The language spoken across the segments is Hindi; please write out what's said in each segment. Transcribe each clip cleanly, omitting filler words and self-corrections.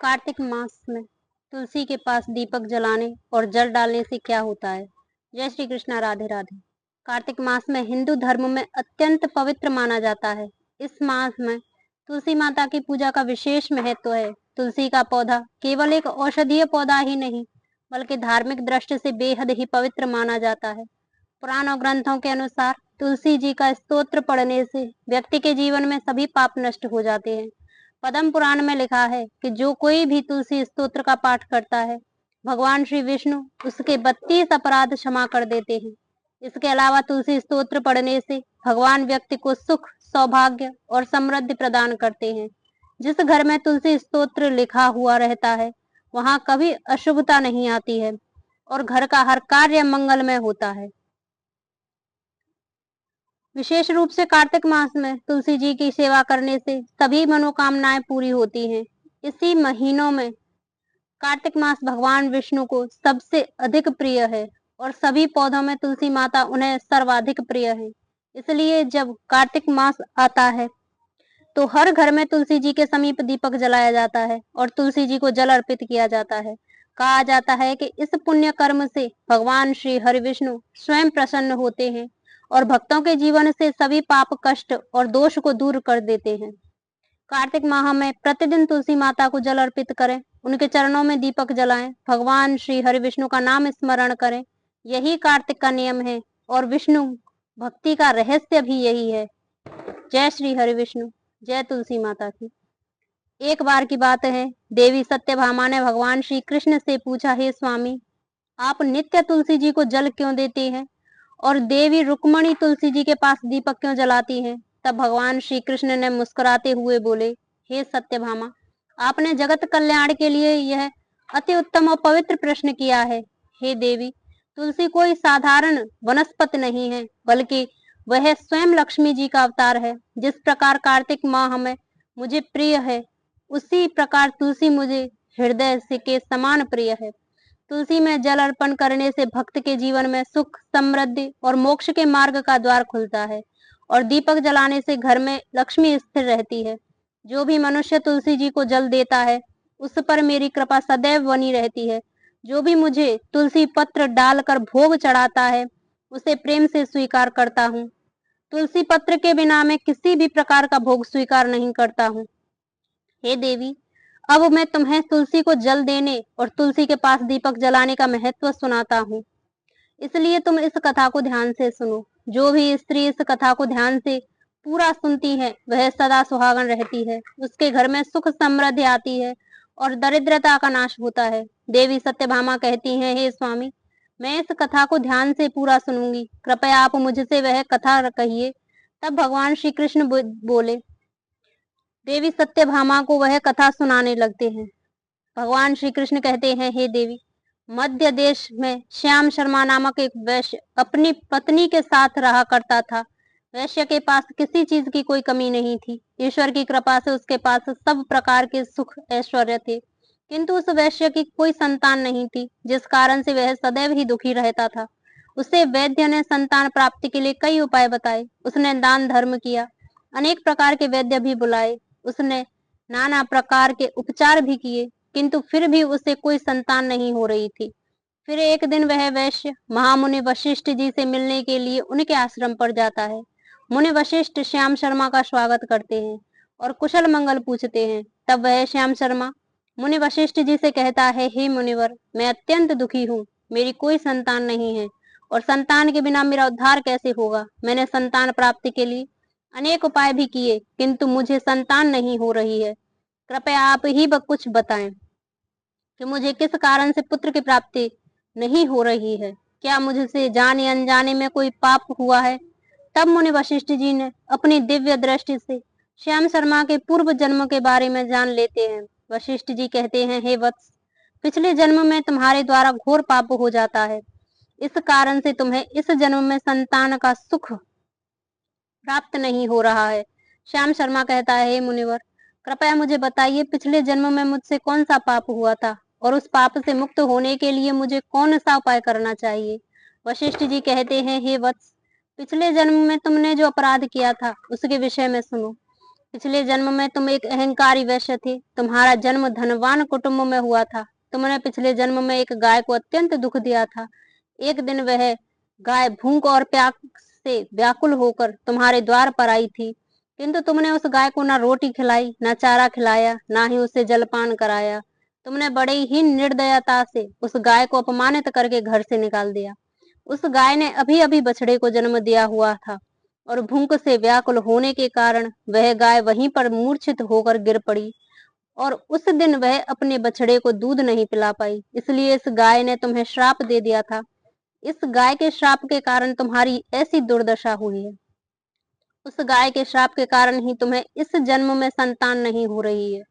कार्तिक मास में तुलसी के पास दीपक जलाने और जल डालने से क्या होता है? जय श्री कृष्णा, राधे राधे। कार्तिक मास में हिंदू धर्म में अत्यंत पवित्र माना जाता है। इस मास में तुलसी माता की पूजा का विशेष महत्व है। तुलसी का पौधा केवल एक औषधीय पौधा ही नहीं, बल्कि धार्मिक दृष्टि से बेहद ही पवित्र माना जाता है। पुराणों ग्रंथों के अनुसार तुलसी जी का स्तोत्र पढ़ने से व्यक्ति के जीवन में सभी पाप नष्ट हो जाते हैं। पद्म पुराण में लिखा है कि जो कोई भी तुलसी स्तोत्र का पाठ करता है, भगवान श्री विष्णु उसके 32 अपराध क्षमा कर देते हैं। इसके अलावा तुलसी स्तोत्र पढ़ने से भगवान व्यक्ति को सुख, सौभाग्य और समृद्धि प्रदान करते हैं। जिस घर में तुलसी स्तोत्र लिखा हुआ रहता है, वहां कभी अशुभता नहीं आती है और घर का हर कार्य मंगलमय होता है। विशेष रूप से कार्तिक मास में तुलसी जी की सेवा करने से सभी मनोकामनाएं पूरी होती हैं। इसी महीनों में कार्तिक मास भगवान विष्णु को सबसे अधिक प्रिय है और सभी पौधों में तुलसी माता उन्हें सर्वाधिक प्रिय है। इसलिए जब कार्तिक मास आता है तो हर घर में तुलसी जी के समीप दीपक जलाया जाता है और तुलसी जी को जल अर्पित किया जाता है। कहा जाता है कि इस पुण्य कर्म से भगवान श्री हरि विष्णु स्वयं प्रसन्न होते हैं और भक्तों के जीवन से सभी पाप, कष्ट और दोष को दूर कर देते हैं। कार्तिक माह में प्रतिदिन तुलसी माता को जल अर्पित करें, उनके चरणों में दीपक जलाएं, भगवान श्री हरि विष्णु का नाम स्मरण करें। यही कार्तिक का नियम है और विष्णु भक्ति का रहस्य भी यही है। जय श्री हरि विष्णु, जय तुलसी माता की। एक बार की बात है, देवी सत्यभामा ने भगवान श्री कृष्ण से पूछा, हे स्वामी, आप नित्य तुलसी जी को जल क्यों देते हैं और देवी रुक्मणी तुलसी जी के पास दीपक क्यों जलाती हैं? तब भगवान श्री कृष्ण ने मुस्कुराते हुए बोले, हे सत्यभामा, आपने जगत कल्याण के लिए यह अति उत्तम और पवित्र प्रश्न किया है। हे देवी, तुलसी कोई साधारण वनस्पति नहीं है, बल्कि वह स्वयं लक्ष्मी जी का अवतार है। जिस प्रकार कार्तिक माह में मुझे प्रिय है, उसी प्रकार तुलसी मुझे हृदय से के समान प्रिय है। तुलसी में जल अर्पण करने से भक्त के जीवन में सुख, समृद्धि और मोक्ष के मार्ग का द्वार खुलता है और दीपक जलाने से घर में लक्ष्मी स्थिर रहती है। जो भी मनुष्य तुलसी जी को जल देता है, उस पर मेरी कृपा सदैव बनी रहती है। जो भी मुझे तुलसी पत्र डालकर भोग चढ़ाता है, उसे प्रेम से स्वीकार करता हूँ। तुलसी पत्र के बिना मैं किसी भी प्रकार का भोग स्वीकार नहीं करता हूँ। हे देवी, अब मैं तुम्हें तुलसी को जल देने और तुलसी के पास दीपक जलाने का महत्व सुनाता हूँ, इसलिए तुम इस कथा को ध्यान से सुनो। जो भी स्त्री इस कथा को ध्यान से पूरा सुनती है, वह सदा सुहागन रहती है, उसके घर में सुख समृद्धि आती है और दरिद्रता का नाश होता है। देवी सत्यभामा कहती हैं, हे स्वामी, मैं इस कथा को ध्यान से पूरा सुनूंगी, कृपया आप मुझसे वह कथा कहिए। तब भगवान श्री कृष्ण बोले, देवी सत्यभामा को वह कथा सुनाने लगते हैं। भगवान श्री कृष्ण कहते हैं, हे देवी, मध्य देश में श्याम शर्मा नामक एक वैश्य अपनी पत्नी के साथ रहा करता था। वैश्य के पास किसी चीज की कोई कमी नहीं थी। ईश्वर की कृपा से उसके पास सब प्रकार के सुख ऐश्वर्य थे, किंतु उस वैश्य की कोई संतान नहीं थी, जिस कारण से वह सदैव ही दुखी रहता था। उसे वैद्य ने संतान प्राप्ति के लिए कई उपाय बताए। उसने दान धर्म किया, अनेक प्रकार के वैद्य भी बुलाए, उसने नाना प्रकार के उपचार भी किए, किंतु फिर भी उसे कोई संतान नहीं हो रही थी। फिर एक दिन वह वैश्य महामुनि वशिष्ठ जी से मिलने के लिए उनके आश्रम पर जाता है। मुनि वशिष्ठ श्याम शर्मा का स्वागत करते हैं और कुशल मंगल पूछते हैं। तब वह श्याम शर्मा मुनि वशिष्ठ जी से कहता है, हे मुनिवर, मैं अत्यंत दुखी हूँ, मेरी कोई संतान नहीं है और संतान के बिना मेरा उद्धार कैसे होगा। मैंने संतान प्राप्ति के लिए अनेक उपाय भी किए, किंतु मुझे संतान नहीं हो रही है। कृपया आप ही कुछ बताएं कि मुझे किस कारण से पुत्र की प्राप्ति नहीं हो रही है। क्या मुझसे जाने अनजाने में कोई पाप हुआ है? तब मुनि वशिष्ठ जी ने अपनी दिव्य दृष्टि से श्याम शर्मा के पूर्व जन्म के बारे में जान लेते हैं। वशिष्ठ जी कहते हैं, हे वत्स, पिछले जन्म में तुम्हारे द्वारा घोर पाप हो जाता है, इस कारण से तुम्हें इस जन्म में संतान का सुख प्राप्त नहीं हो रहा है। श्याम शर्मा कहता है, हे मुनिवर, कृपया मुझे बताइए, पिछले जन्म में मुझसे कौन सा पाप हुआ था और उस पाप से मुक्त होने के लिए मुझे कौन सा उपाय करना चाहिए। वशिष्ठ जी कहते हैं, हे वत्स, पिछले जन्म में तुमने जो अपराध किया था उसके विषय में सुनो। पिछले जन्म में तुम एक अहंकारी वैश्य थे। तुम्हारा जन्म धनवान कुटुंब में हुआ था। तुमने पिछले जन्म में एक गाय को अत्यंत दुख दिया था। एक दिन वह गाय भूख और प्यास से व्याकुल होकर तुम्हारे द्वार पर आई थी, किंतु तुमने उस गाय को न रोटी खिलाई, न चारा खिलाया, न ही उसे जलपान कराया। तुमने बड़े ही निर्दयता से उस गाय को अपमानित करके घर से निकाल दिया। उस गाय ने अभी अभी बछड़े को जन्म दिया हुआ था और भूख से व्याकुल होने के कारण वह गाय वहीं पर मूर्छित होकर गिर पड़ी और उस दिन वह अपने बछड़े को दूध नहीं पिला पाई। इसलिए इस गाय ने तुम्हें श्राप दे दिया था। इस गाय के श्राप के कारण तुम्हारी ऐसी दुर्दशा हुई है। उस गाय के श्राप के कारण ही तुम्हें इस जन्म में संतान नहीं हो रही है।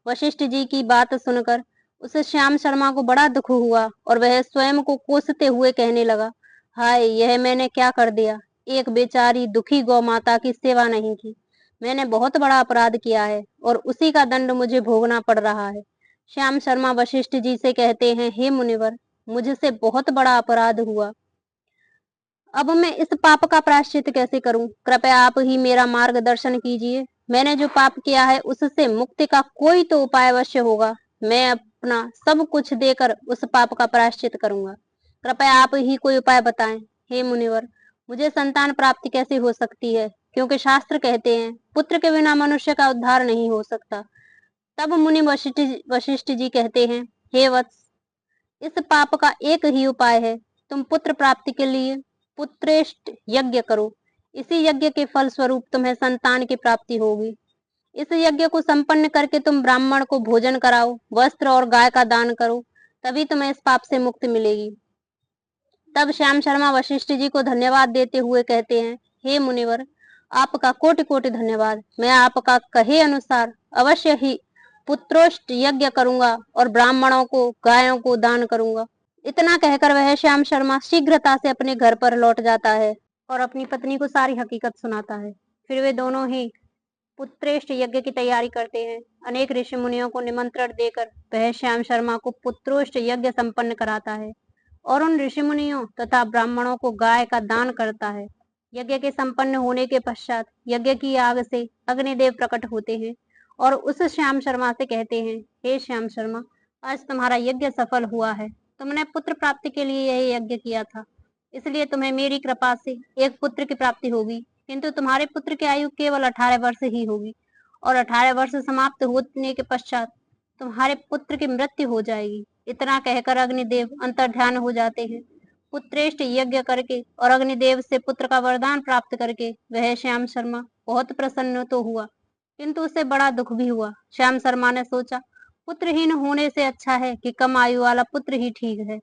वशिष्ठ जी की बात सुनकर उसे श्याम शर्मा को बड़ा दुख हुआ और वह स्वयं को कोसते हुए कहने लगा, हाय, यह मैंने क्या कर दिया। एक बेचारी दुखी गौ माता की सेवा नहीं की। मैंने बहुत बड़ा अपराध किया है और उसी का दंड मुझे भोगना पड़ रहा है। श्याम शर्मा वशिष्ठ जी से कहते हैं, हे मुनिवर, मुझसे बहुत बड़ा अपराध हुआ। अब मैं इस पाप का प्रायश्चित कैसे करूं? कृपया आप ही मेरा मार्गदर्शन कीजिए। मैंने जो पाप किया है उससे मुक्ति का कोई तो उपाय अवश्य होगा। मैं अपना सब कुछ देकर उस पाप का प्रायश्चित करूंगा। कृपया आप ही कोई उपाय बताएं। हे मुनिवर, मुझे संतान प्राप्ति कैसे हो सकती है? क्योंकि शास्त्र कहते हैं पुत्र के बिना मनुष्य का उद्धार नहीं हो सकता। तब मुनि वशिष्ठ जी कहते हैं, हे वत्स, इस पाप का एक ही उपाय है। तुम पुत्र प्राप्ति के लिए पुत्रेष्ट यज्ञ करो। इसी यज्ञ के फल स्वरूप तुम्हें संतान की प्राप्ति होगी। इस यज्ञ को संपन्न करके तुम ब्राह्मण को भोजन कराओ, वस्त्र और गाय का दान करो, तभी तुम्हें इस पाप से मुक्ति मिलेगी। तब श्याम शर्मा वशिष्ठ जी को धन्यवाद देते हुए कहते हैं, हे मुनिवर, आपका कोटि कोटि धन्यवाद। मैं आपका कहे अनुसार अवश्य ही पुत्रोष्ट यज्ञ करूंगा और ब्राह्मणों को, गायों को दान करूंगा। इतना कहकर वह श्याम शर्मा शीघ्रता से अपने घर पर लौट जाता है और अपनी पत्नी को सारी हकीकत सुनाता है। फिर वे दोनों ही पुत्रेष्ट यज्ञ की तैयारी करते हैं। अनेक ऋषि मुनियों को निमंत्रण देकर वह श्याम शर्मा को पुत्रोष्ट यज्ञ संपन्न कराता है और उन ऋषि मुनियों तथा ब्राह्मणों को गाय का दान करता है। यज्ञ के संपन्न होने के पश्चात यज्ञ की आग से अग्निदेव प्रकट होते हैं और उस श्याम शर्मा से कहते हैं, हे श्याम शर्मा, आज तुम्हारा यज्ञ सफल हुआ है। तुमने पुत्र प्राप्ति के लिए यह यज्ञ किया था, इसलिए तुम्हें मेरी कृपा से एक पुत्र की प्राप्ति होगी। किंतु तुम्हारे पुत्र की आयु केवल 18 वर्ष ही होगी और 18 वर्ष समाप्त होने के पश्चात तुम्हारे पुत्र की मृत्यु हो जाएगी। इतना कहकर अग्निदेव अंतर्ध्यान हो जाते हैं। पुत्रेष्ट यज्ञ करके और अग्निदेव से पुत्र का वरदान प्राप्त करके वह श्याम शर्मा बहुत प्रसन्न तो हुआ, किंतु उसे बड़ा दुख भी हुआ। श्याम शर्मा ने सोचा, पुत्रहीन होने से अच्छा है कि कम आयु वाला पुत्र ही ठीक है।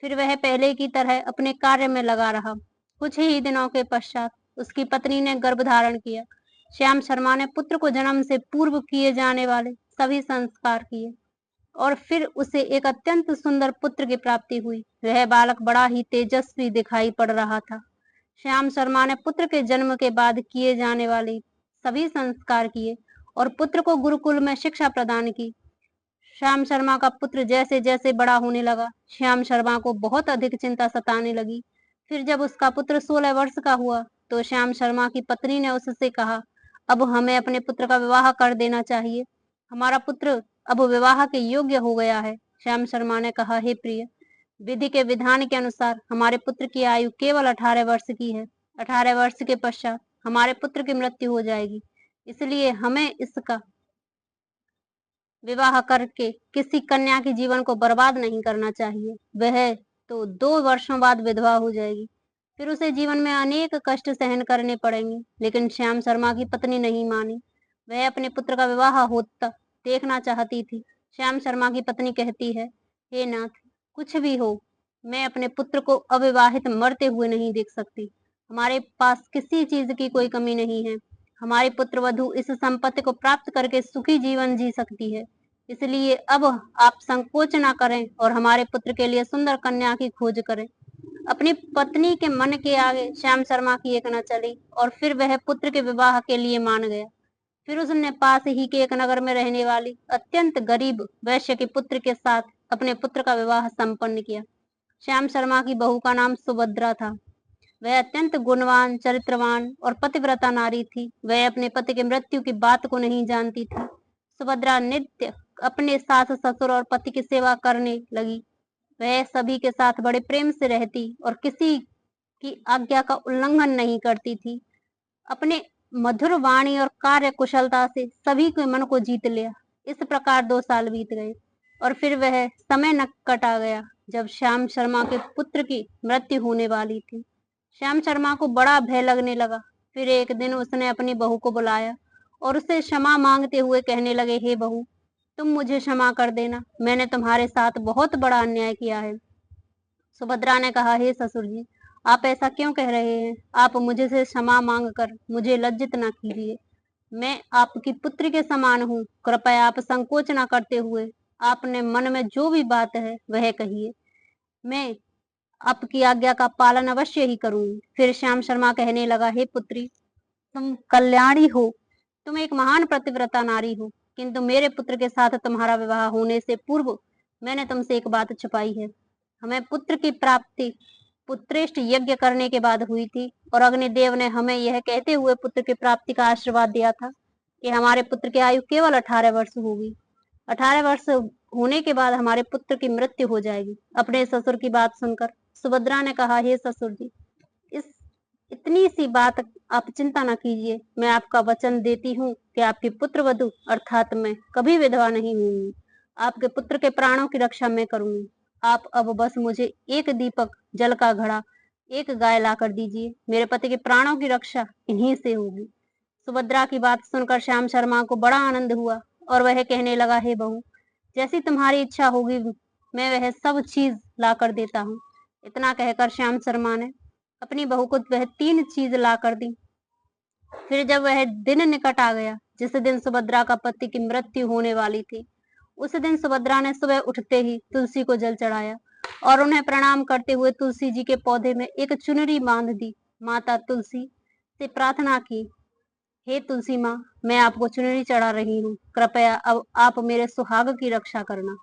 फिर वह पहले की तरह अपने कार्य में लगा रहा। कुछ ही दिनों के पश्चात उसकी पत्नी ने गर्भ धारण किया। श्याम शर्मा ने पुत्र को जन्म से पूर्व किए जाने वाले सभी संस्कार किए और फिर उसे एक अत्यंत सुंदर पुत्र की प्राप्ति हुई। वह बालक बड़ा ही तेजस्वी दिखाई पड़ रहा था। श्याम शर्मा ने पुत्र के जन्म के बाद किए जाने वाले सभी संस्कार किए और पुत्र को गुरुकुल में शिक्षा प्रदान की। श्याम शर्मा का पुत्र जैसे जैसे बड़ा होने लगा, श्याम शर्मा को बहुत अधिक चिंता सताने लगी। फिर जब उसका पुत्र 16 वर्ष का हुआ तो श्याम शर्मा की पत्नी ने उससे कहा, अब हमें अपने पुत्र का विवाह कर देना चाहिए। हमारा पुत्र अब विवाह के योग्य हो गया है। श्याम शर्मा ने कहा, हे प्रिय, विधि के विधान के अनुसार हमारे पुत्र की आयु केवल 18 वर्ष की है। 18 वर्ष के पश्चात हमारे पुत्र की मृत्यु हो जाएगी, इसलिए हमें इसका विवाह करके किसी कन्या के जीवन को बर्बाद नहीं करना चाहिए। वह तो 2 वर्षों बाद विधवा हो जाएगी, फिर उसे जीवन में अनेक कष्ट सहन करने पड़ेंगे। लेकिन श्याम शर्मा की पत्नी नहीं मानी। वह अपने पुत्र का विवाह होता देखना चाहती थी। श्याम शर्मा की पत्नी कहती है, हे नाथ, कुछ भी हो, मैं अपने पुत्र को अविवाहित मरते हुए नहीं देख सकती। हमारे पास किसी चीज की कोई कमी नहीं है। हमारी पुत्र वधु इस संपत्ति को प्राप्त करके सुखी जीवन जी सकती है। इसलिए अब आप संकोच ना करें और हमारे पुत्र के लिए सुंदर कन्या की खोज करें। अपनी पत्नी के मन के आगे श्याम शर्मा की एक न चली और फिर वह पुत्र के विवाह के लिए मान गया। फिर उसने पास ही के एक नगर में रहने वाली अत्यंत गरीब वैश्य के पुत्र के साथ अपने पुत्र का विवाह संपन्न किया। श्याम शर्मा की बहू का नाम सुभद्रा था। वह अत्यंत गुणवान, चरित्रवान और पतिव्रता नारी थी। वह अपने पति के मृत्यु की बात को नहीं जानती थी। सुभद्रा नित्य अपने सास ससुर और पति की सेवा करने लगी। वह सभी के साथ बड़े प्रेम से रहती और किसी की आज्ञा का उल्लंघन नहीं करती थी। अपने मधुर वाणी और कार्य कुशलता से सभी के मन को जीत लिया। इस प्रकार 2 साल बीत गए और फिर वह समय निकट आ गया जब श्याम शर्मा के पुत्र की मृत्यु होने वाली थी। श्याम शर्मा को बड़ा भय लगने लगा। फिर एक दिन उसने अपनी बहू को बुलाया और उससे क्षमा मांगते हुए कहने लगे, हे बहू, तुम मुझे क्षमा कर देना, मैंने तुम्हारे साथ बहुत बड़ा अन्याय किया है। सुभद्रा ने कहा, हे ससुर जी, आप ऐसा क्यों कह रहे हैं? आप मुझे से क्षमा मांग कर मुझे लज्जित न कीजिए। मैं आपकी पुत्री के समान हूँ। कृपया आप संकोच न करते हुए आपने मन में जो भी बात है वह कहिए। मैं आपकी आज्ञा का पालन अवश्य ही करूंगी। फिर श्याम शर्मा कहने लगा, हे पुत्री, तुम कल्याणी हो, तुम एक महान पतिव्रता नारी हो, किंतु मेरे पुत्र के साथ तुम्हारा विवाह होने से पूर्व मैंने तुमसे एक बात छिपाई है। हमें पुत्र की प्राप्ति पुत्रेष्ट यज्ञ करने के बाद हुई थी और अग्निदेव ने हमें यह कहते हुए पुत्र की प्राप्ति का आशीर्वाद दिया था कि हमारे पुत्र की आयु केवल 18 वर्ष होगी। 18 वर्ष होने के बाद हमारे पुत्र की मृत्यु हो जाएगी। अपने ससुर की बात सुनकर सुभद्रा ने कहा, हे ससुर जी, इस इतनी सी बात आप चिंता न कीजिए। मैं आपका वचन देती हूँ कि आपकी पुत्र वधु अर्थात मैं कभी विधवा नहीं होंगी। आपके पुत्र के प्राणों की रक्षा मैं करूंगी। आप अब बस मुझे एक दीपक, जल का घड़ा, एक गाय ला कर दीजिए। मेरे पति के प्राणों की रक्षा इन्हीं से होगी। सुभद्रा की बात सुनकर श्याम शर्मा को बड़ा आनंद हुआ और वह कहने लगा, हे बहू, जैसी तुम्हारी इच्छा होगी मैं वह सब चीज ला कर देता हूँ। इतना कहकर श्याम शर्मा ने अपनी बहू को वह 3 चीज ला कर दी। फिर जब वह दिन निकट आ गया जिस दिन सुभद्रा का पति की मृत्यु होने वाली थी, उस दिन सुभद्रा ने सुबह उठते ही तुलसी को जल चढ़ाया और उन्हें प्रणाम करते हुए तुलसी जी के पौधे में एक चुनरी बांध दी। माता तुलसी से प्रार्थना की, हे तुलसी माँ, मैं आपको चुनरी चढ़ा रही हूँ, कृपया अब आप मेरे सुहाग की रक्षा करना।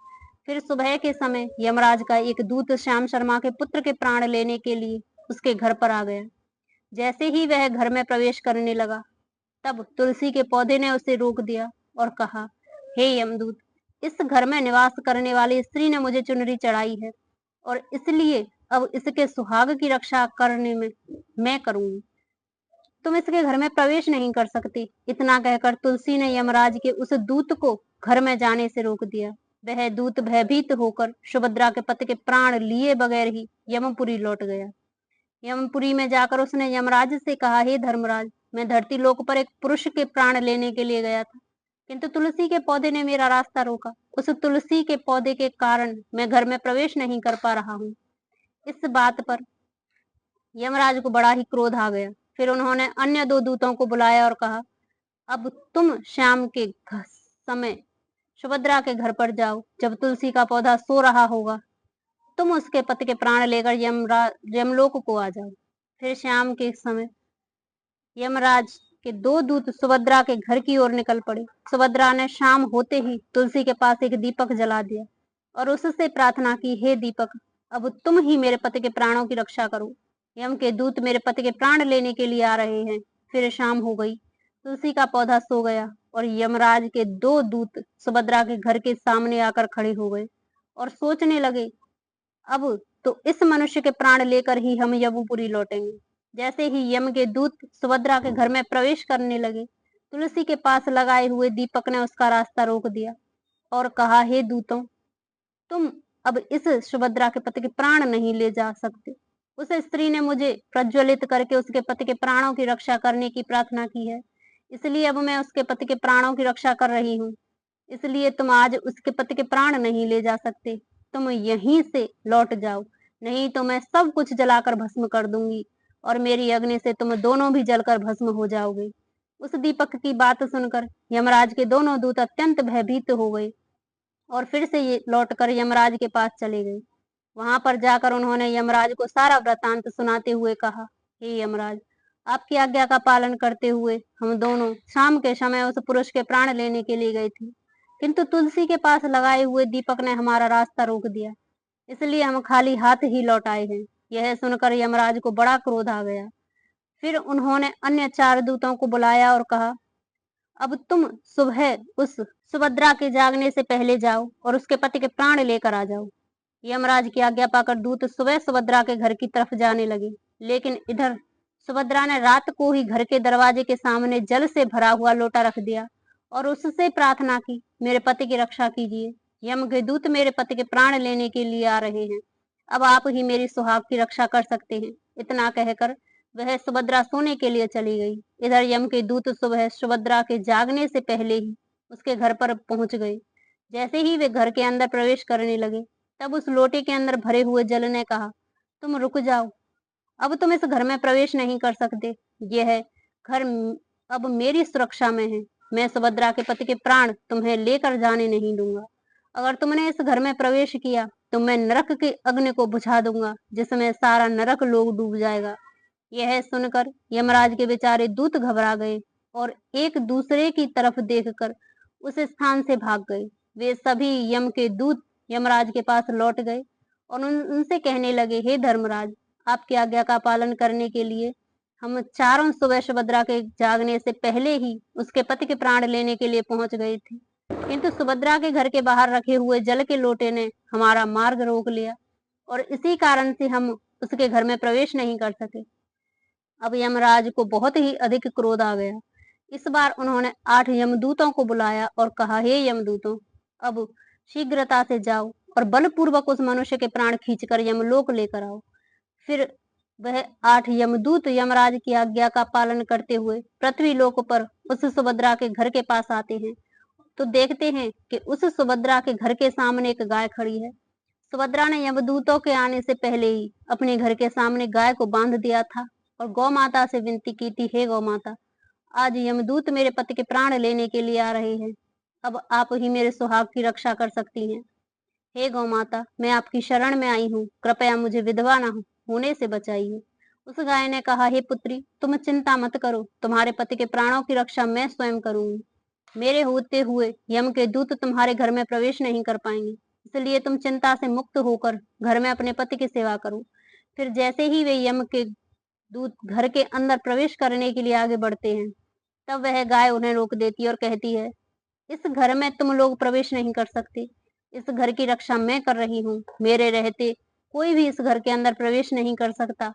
फिर सुबह के समय यमराज का एक दूत श्याम शर्मा के पुत्र के प्राण लेने के लिए उसके घर पर आ गया। जैसे ही वह घर में प्रवेश करने लगा, तब तुलसी के पौधे ने उसे रोक दिया और कहा, हे यमदूत, इस घर में निवास करने वाली स्त्री ने मुझे चुनरी चढ़ाई है और इसलिए अब इसके सुहाग की रक्षा करने में मैं करूंगी। तुम इसके घर में प्रवेश नहीं कर सकती। इतना कहकर तुलसी ने यमराज के उस दूत को घर में जाने से रोक दिया। वह दूत भयभीत होकर सुभद्रा के पति के प्राण लिए बगैर ही यमपुरी लौट गया। यमपुरी में जाकर उसने यमराज से कहा, हे धर्मराज, मैं धरती लोक पर एक पुरुष के प्राण लेने के लिए गया था, किंतु तुलसी के पौधे ने मेरा रास्ता रोका। उस तुलसी के पौधे के कारण मैं घर में प्रवेश नहीं कर पा रहा हूँ। इस बात पर यमराज को बड़ा ही क्रोध आ गया। फिर उन्होंने अन्य 2 दूतों को बुलाया और कहा, अब तुम शाम के समय सुभद्रा के घर पर जाओ। जब तुलसी का पौधा सो रहा होगा, तुम उसके पति के प्राण लेकर यमलोक को आ जाओ। फिर शाम के समय यमराज के 2 दूत सुभद्रा के घर की ओर निकल पड़े। सुभद्रा ने शाम होते ही तुलसी के पास एक दीपक जला दिया और उससे प्रार्थना की, हे दीपक, अब तुम ही मेरे पति के प्राणों की रक्षा करो। यम के दूत मेरे पति के प्राण लेने के लिए आ रहे हैं। फिर शाम हो गई, तुलसी का पौधा सो गया और यमराज के 2 दूत सुभद्रा के घर के सामने आकर खड़े हो गए और सोचने लगे, अब तो इस मनुष्य के प्राण लेकर ही हम यमुपुरी लौटेंगे। जैसे ही यम के दूत सुभद्रा के घर में प्रवेश करने लगे, तुलसी के पास लगाए हुए दीपक ने उसका रास्ता रोक दिया और कहा, हे दूतों, तुम अब इस सुभद्रा के पति के प्राण नहीं ले जा सकते। उस स्त्री ने मुझे प्रज्वलित करके उसके पति के प्राणों की रक्षा करने की प्रार्थना की है, इसलिए अब मैं उसके पति के प्राणों की रक्षा कर रही हूँ। इसलिए तुम आज उसके पति के प्राण नहीं ले जा सकते। तुम यहीं से लौट जाओ, नहीं तो मैं सब कुछ जलाकर भस्म कर दूंगी और मेरी अग्नि से तुम दोनों भी जलकर भस्म हो जाओगे। उस दीपक की बात सुनकर यमराज के दोनों दूत अत्यंत भयभीत हो गए और फिर से ये लौटकर यमराज के पास चले गए। वहां पर जाकर उन्होंने यमराज को सारा वृतांत सुनाते हुए कहा, हे यमराज, आपकी आज्ञा का पालन करते हुए हम दोनों शाम के समय उस पुरुष के प्राण लेने के लिए गए थे, किंतु तुलसी के पास लगाए हुए दीपक ने हमारा रास्ता रोक दिया, इसलिए हम खाली हाथ ही लौट आए हैं। यह सुनकर यमराज को बड़ा क्रोध आ गया। फिर उन्होंने अन्य 4 दूतों को बुलाया और कहा, अब तुम सुबह उस सुभद्रा के जागने से पहले जाओ और उसके पति के प्राण लेकर आ जाओ। यमराज की आज्ञा पाकर दूत सुबह सुभद्रा के घर की तरफ जाने लगे, लेकिन इधर सुभद्रा ने रात को ही घर के दरवाजे के सामने जल से भरा हुआ लोटा रख दिया और उससे प्रार्थना की, मेरे पति की रक्षा कीजिए। यम के दूत मेरे पति के प्राण लेने के लिए आ रहे हैं, अब आप ही मेरी सुहाग की रक्षा कर सकते हैं। इतना कहकर वह सुभद्रा सोने के लिए चली गई। इधर यम के दूत सुबह सुभद्रा के जागने से पहले ही उसके घर पर पहुंच गए। जैसे ही वे घर के अंदर प्रवेश करने लगे, तब उस लोटे के अंदर भरे हुए जल ने कहा, तुम रुक जाओ, अब तुम इस घर में प्रवेश नहीं कर सकते। यह घर अब मेरी सुरक्षा में है। मैं सुभद्रा के पति के प्राण तुम्हें लेकर जाने नहीं दूंगा। अगर तुमने इस घर में प्रवेश किया तो मैं नरक के अग्नि को बुझा दूंगा, जिसमें सारा नरक लोग डूब जाएगा। यह सुनकर यमराज के बेचारे दूत घबरा गए और एक दूसरे की तरफ देखकर उस स्थान से भाग गए। वे सभी यम के दूत यमराज के पास लौट गए और उनसे कहने लगे, हे धर्मराज, आपकी आज्ञा का पालन करने के लिए हम चारों सुबह सुभद्रा के जागने से पहले ही उसके पति के प्राण लेने के लिए पहुंच गए थे, किंतु सुभद्रा के घर के बाहर रखे हुए जल के लोटे ने हमारा मार्ग रोक लिया और इसी कारण से हम उसके घर में प्रवेश नहीं कर सके। अब यमराज को बहुत ही अधिक क्रोध आ गया। इस बार उन्होंने 8 यमदूतों को बुलाया और कहा, हे यमदूतों, अब शीघ्रता से जाओ और बलपूर्वक उस मनुष्य के प्राण खींचकर यमलोक लेकर आओ। फिर वह 8 यमदूत यमराज की आज्ञा का पालन करते हुए पृथ्वी लोक पर उस सुभद्रा के घर के पास आते हैं, तो देखते हैं कि उस सुभद्रा के घर के सामने एक गाय खड़ी है। सुभद्रा ने यमदूतों के आने से पहले ही अपने घर के सामने गाय को बांध दिया था और गौ माता से विनती की थी, हे गौ माता, आज यमदूत मेरे पति के प्राण लेने के लिए आ रहे हैं, अब आप ही मेरे सुहाग की रक्षा कर सकती हैं। हे गौ माता, मैं आपकी शरण में आई हूँ, कृपया मुझे विधवा न होने से बचाइए। उस गाय ने कहा, हे पुत्री, तुम चिंता मत करो, तुम्हारे पति के प्राणों की रक्षा मैं स्वयं करूंगी। मेरे होते हुए यम के दूत तुम्हारे घर में प्रवेश नहीं कर पाएंगे, इसलिए तुम चिंता से मुक्त होकर घर में अपने पति की सेवा करो। फिर जैसे ही वे यम के दूत घर के अंदर प्रवेश करने के लिए आगे बढ़ते हैं, तब वह गाय उन्हें रोक देती है और कहती है, इस घर में तुम लोग प्रवेश नहीं कर सकते, इस घर की रक्षा मैं कर रही हूँ, मेरे रहते कोई भी इस घर के अंदर प्रवेश नहीं कर सकता।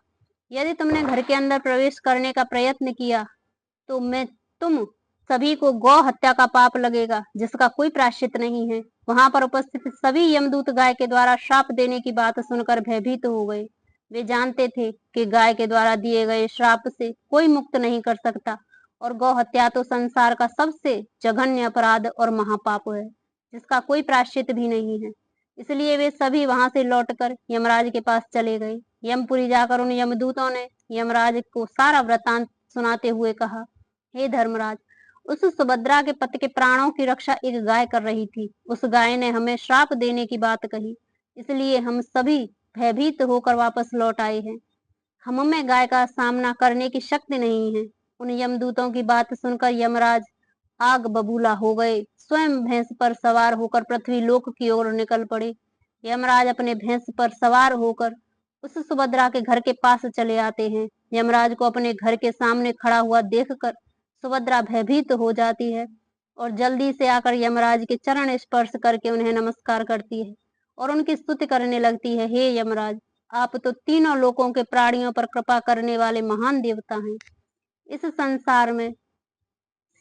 यदि तुमने घर के अंदर प्रवेश करने का प्रयत्न किया तो मैं तुम सभी को गौ हत्या का पाप लगेगा, जिसका कोई प्रायश्चित नहीं है। वहां पर उपस्थित सभी यमदूत गाय के द्वारा श्राप देने की बात सुनकर भयभीत हो गए। वे जानते थे कि गाय के द्वारा दिए गए श्राप से कोई मुक्त नहीं कर सकता और गौ हत्या तो संसार का सबसे जघन्य अपराध और महापाप है, जिसका कोई प्रायश्चित भी नहीं है। इसलिए वे सभी वहां से लौटकर यमराज के पास चले गए। यमपुरी जाकर उन यमदूतों ने यमराज को सारा वृतांत सुनाते हुए कहा, हे धर्मराज, उस सुभद्रा के पति के प्राणों की रक्षा एक गाय कर रही थी। उस गाय ने हमें श्राप देने की बात कही, इसलिए हम सभी भयभीत होकर वापस लौट आए हैं। हम में गाय का सामना करने की शक्ति नहीं है। उन यमदूतों की बात सुनकर यमराज आग बबूला हो गए, स्वयं भैंस पर सवार होकर पृथ्वी लोक की ओर निकल पड़े। यमराज अपने भैंस पर सवार होकर उस सुभद्रा के घर के पास चले आते हैं। यमराज को अपने घर के सामने खड़ा हुआ देखकर सुभद्रा भयभीत हो जाती है और जल्दी से आकर यमराज के चरण स्पर्श करके उन्हें नमस्कार करती है और उनकी स्तुति करने लगती है, हे यमराज, आप तो तीनों लोकों के प्राणियों पर कृपा करने वाले महान देवता हैं। इस संसार में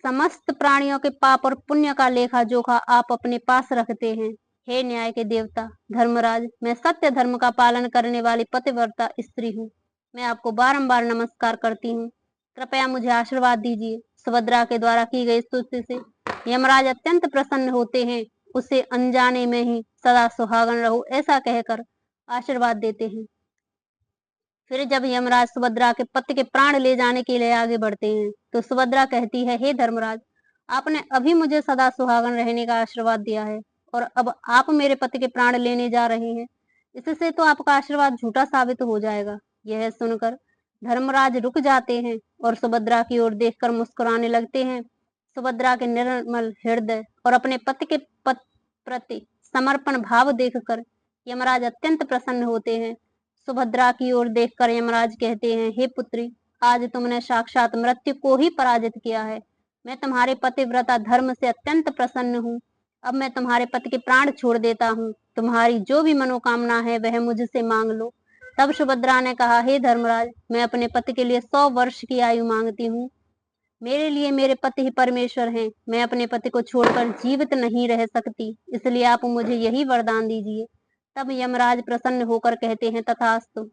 समस्त प्राणियों के पाप और पुण्य का लेखा जोखा आप अपने पास रखते हैं। हे न्याय के देवता धर्मराज, मैं सत्य धर्म का पालन करने वाली पतिव्रता स्त्री हूँ। मैं आपको बारंबार नमस्कार करती हूँ, कृपया मुझे आशीर्वाद दीजिए। सुभद्रा के द्वारा की गई स्तुति से यमराज अत्यंत प्रसन्न होते हैं, उसे अनजाने में ही सदा सुहागन रहो ऐसा कहकर आशीर्वाद देते हैं। फिर जब यमराज सुभद्रा के पति के प्राण ले जाने के लिए आगे बढ़ते हैं, तो सुभद्रा कहती है, हे धर्मराज, आपने अभी मुझे सदा सुहागन रहने का आशीर्वाद दिया है और अब आप मेरे पति के प्राण लेने जा रहे हैं, इससे तो आपका आशीर्वाद झूठा साबित हो जाएगा। यह सुनकर धर्मराज रुक जाते हैं और सुभद्रा की ओर देखकर मुस्कुराने लगते हैं। सुभद्रा के निर्मल हृदय और अपने पति के प्रति समर्पण भाव देखकर यमराज अत्यंत प्रसन्न होते हैं। सुभद्रा की ओर देखकर यमराज कहते हैं, हे पुत्री, आज तुमने साक्षात मृत्यु को ही पराजित किया है। मैं तुम्हारे पतिव्रता धर्म से अत्यंत प्रसन्न हूँ। अब मैं तुम्हारे पति के प्राण छोड़ देता हूँ। तुम्हारी जो भी मनोकामना है वह मुझसे मांग लो। तब सुभद्रा ने कहा, हे धर्मराज, मैं अपने पति के लिए 100 वर्ष की आयु मांगती हूँ। मेरे लिए मेरे पति ही परमेश्वर हैं। मैं अपने पति को छोड़कर जीवित नहीं रह सकती, इसलिए आप मुझे यही वरदान दीजिए। तब यमराज प्रसन्न होकर कहते हैं, तथास्तु।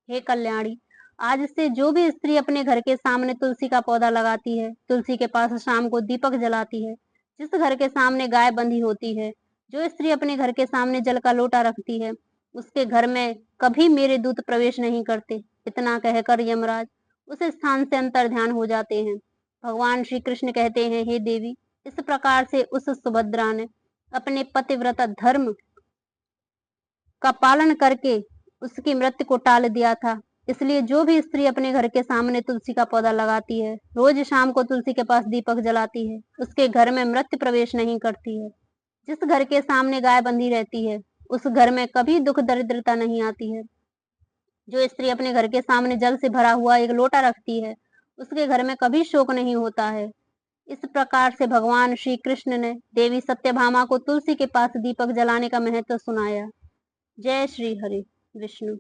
हे कल्याणी, आज से जो भी स्त्री अपने घर के सामने तुलसी का पौधा लगाती है, तुलसी के पास शाम को दीपक जलाती है, जिस घर के सामने गाय बंधी होती है, जो स्त्री अपने घर के सामने जल का लोटा रखती है, उसके घर में कभी मेरे दूत प्रवेश नहीं करते। इतना कहकर यमराज उस स्थान से अंतर ध्यान हो जाते हैं। भगवान श्री कृष्ण कहते हैं, हे देवी, इस प्रकार से उस सुभद्रा ने अपने पतिव्रता धर्म का पालन करके उसकी मृत्यु को टाल दिया था। इसलिए जो भी स्त्री अपने घर के सामने तुलसी का पौधा लगाती है, रोज शाम को तुलसी के पास दीपक जलाती है, उसके घर में मृत्यु प्रवेश नहीं करती है। जिस घर के सामने गाय बंधी रहती है, उस घर में कभी दुख दरिद्रता नहीं आती है। जो स्त्री अपने घर के सामने जल से भरा हुआ एक लोटा रखती है, उसके घर में कभी शोक नहीं होता है। इस प्रकार से भगवान श्री कृष्ण ने देवी सत्यभामा को तुलसी के पास दीपक जलाने का महत्व सुनाया। जय श्री हरि विष्णु।